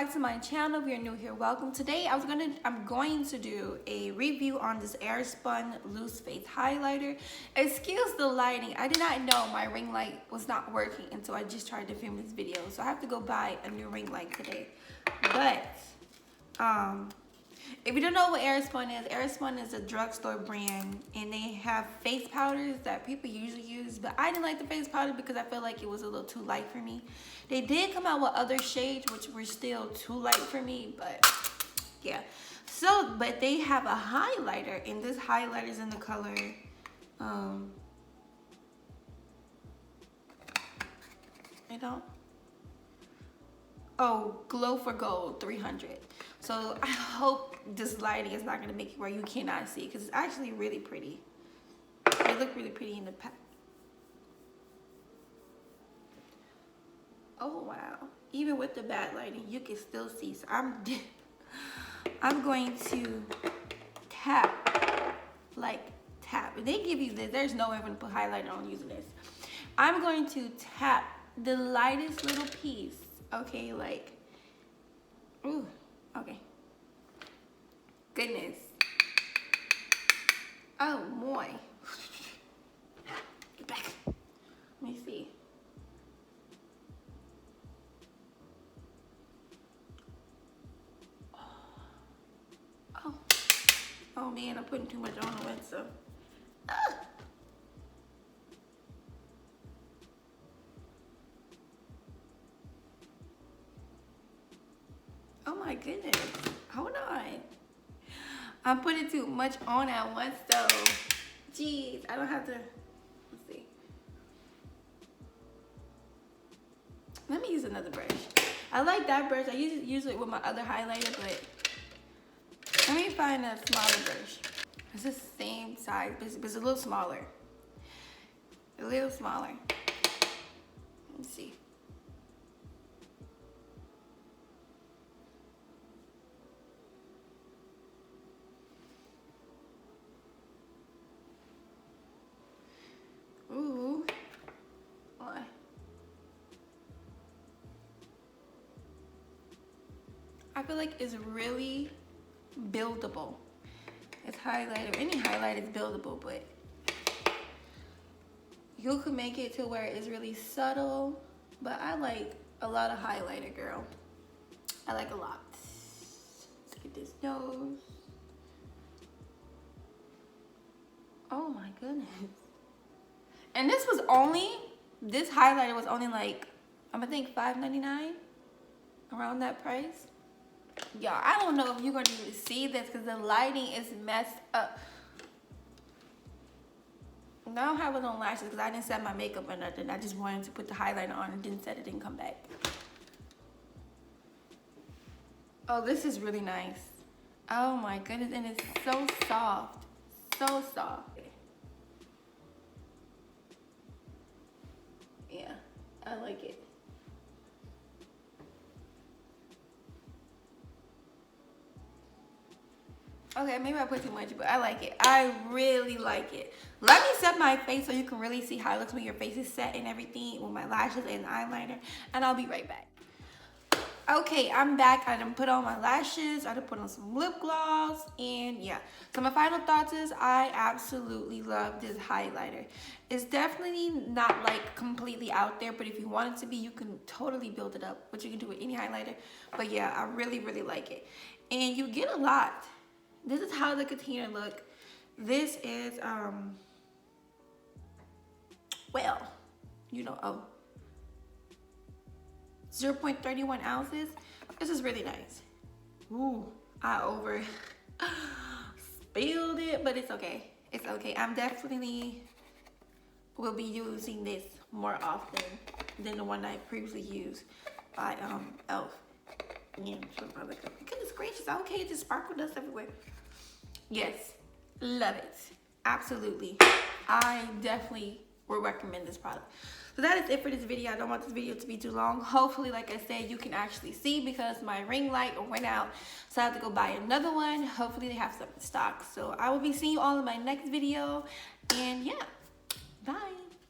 back to my channel. If you're new here, welcome. Today I'm going to do a review on this Airspun loose face highlighter. Excuse the lighting. I did not know my ring light was not working until I just tried to film this video, so I have to go buy a new ring light today. But if you don't know what Airspun is a drugstore brand, and they have face powders that people usually use, but I didn't like the face powder because I felt like it was a little too light for me. They did come out with other shades which were still too light for me, but yeah. So, but they have a highlighter, and this highlighter is in the color Glow for Gold 300. So I hope this lighting is not going to make it where you cannot see, because it's actually really pretty. It looked really pretty in the pack. Oh wow, even with the bad lighting you can still see. So I'm going to tap. They give you this, there's no way I'm going to put highlighter on using this. I'm going to tap the lightest little piece, okay, like, ooh, okay, goodness, oh boy, get back, let me see. Oh man, I'm putting too much on the wet, so. Oh my goodness, hold on. I'm putting too much on at once though. Jeez, I don't have to, let's see. Let me use another brush. I like that brush, I use it with my other highlighter, but let me find a smaller brush. It's the same size, but it's a little smaller. A little smaller. Let's see. Ooh. Boy. I feel like it's really buildable. It's highlighter. Any highlight is buildable, but you can make it to where it's really subtle. But I like a lot of highlighter, girl. I like a lot. Let's get this nose. Oh my goodness. And this highlighter was only like, I'm gonna think $5.99, around that price. Y'all, I don't know if you're gonna be able to see this because the lighting is messed up. I don't have it on lashes because I didn't set my makeup or nothing. I just wanted to put the highlighter on and didn't set it and come back. Oh, this is really nice. Oh my goodness, and it's so soft. So soft. Yeah, I like it. Okay, maybe I put too much, but I like it. I really like it. Let me set my face so you can really see how it looks when your face is set and everything with my lashes and eyeliner, and I'll be right back. Okay, I'm back. I done put on my lashes. I done put on some lip gloss, and yeah. So my final thoughts is I absolutely love this highlighter. It's definitely not like completely out there, but if you want it to be, you can totally build it up, which you can do with any highlighter. But yeah, I really, really like it. And you get a lot. This is how the container look. This is, well, you know, 0.31 ounces. This is really nice. Ooh, I over spilled it, but it's okay. It's okay. I'm definitely will be using this more often than the one I previously used by Elf. Yeah, goodness gracious, okay, it just sparkled dust everywhere. Yes, love it. Absolutely. I definitely would recommend this product. So that is it for this video. I don't want this video to be too long. Hopefully, like I said, you can actually see because my ring light went out. So I have to go buy another one. Hopefully they have some in stock. So I will be seeing you all in my next video. And yeah.